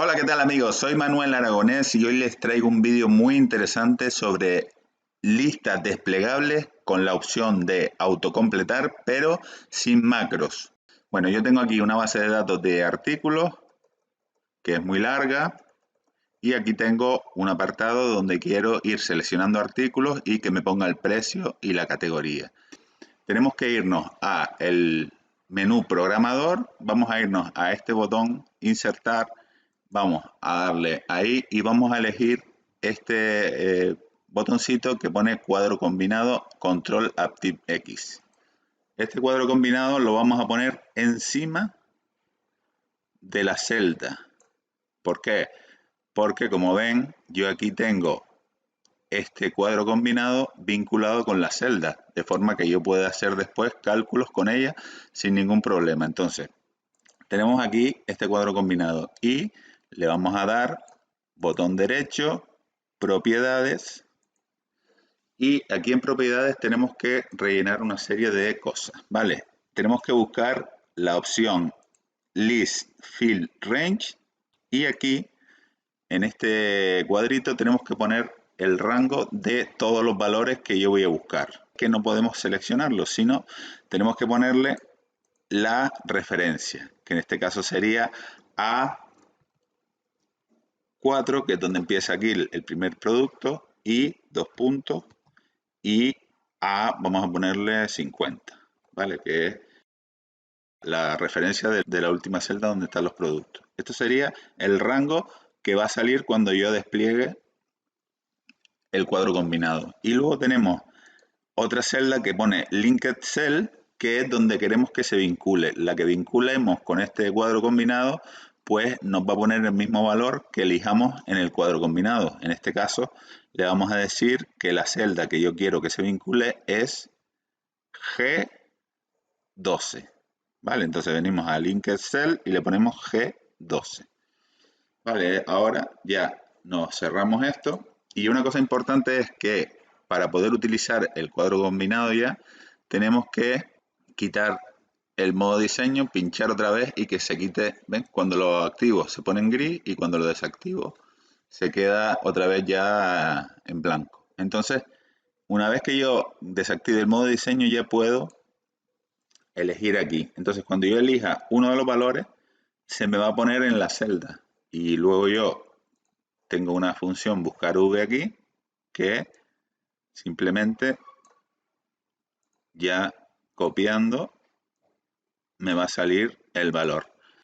Hola, ¿qué tal amigos? Soy Manuel Aragonés y hoy les traigo un vídeo muy interesante sobre listas desplegables con la opción de autocompletar, pero sin macros. Bueno, yo tengo aquí una base de datos de artículos que es muy larga y aquí tengo un apartado donde quiero ir seleccionando artículos y que me ponga el precio y la categoría. Tenemos que irnos a el menú programador, vamos a irnos a este botón insertar, vamos a darle ahí y vamos a elegir este botoncito que pone cuadro combinado Control Active X. Este cuadro combinado lo vamos a poner encima de la celda. ¿Por qué? Porque como ven, yo aquí tengo este cuadro combinado vinculado con la celda, de forma que yo pueda hacer después cálculos con ella sin ningún problema. Entonces, tenemos aquí este cuadro combinado y le vamos a dar botón derecho, propiedades, y aquí en propiedades tenemos que rellenar una serie de cosas, ¿vale? Tenemos que buscar la opción List Field Range y aquí en este cuadrito tenemos que poner el rango de todos los valores que yo voy a buscar, que no podemos seleccionarlos, sino tenemos que ponerle la referencia, que en este caso sería A4, que es donde empieza aquí el primer producto, y dos puntos, y vamos a ponerle 50, ¿vale? Que es la referencia de la última celda donde están los productos. Esto sería el rango que va a salir cuando yo despliegue el cuadro combinado. Y luego tenemos otra celda que pone Linked Cell, que es donde queremos que se vincule. La que vinculemos con este cuadro combinado, pues nos va a poner el mismo valor que elijamos en el cuadro combinado. En este caso, le vamos a decir que la celda que yo quiero que se vincule es G12. ¿Vale? Entonces venimos a Linked Cell y le ponemos G12. Vale, ahora ya nos cerramos esto. Y una cosa importante es que para poder utilizar el cuadro combinado ya, tenemos que quitar el modo diseño, pinchar otra vez y que se quite, ¿ven? Cuando lo activo se pone en gris y cuando lo desactivo se queda otra vez ya en blanco. Entonces, una vez que yo desactive el modo diseño ya puedo elegir aquí. Entonces, cuando yo elija uno de los valores, se me va a poner en la celda. Y luego yo tengo una función buscar v aquí que simplemente ya copiando me va a salir el valor.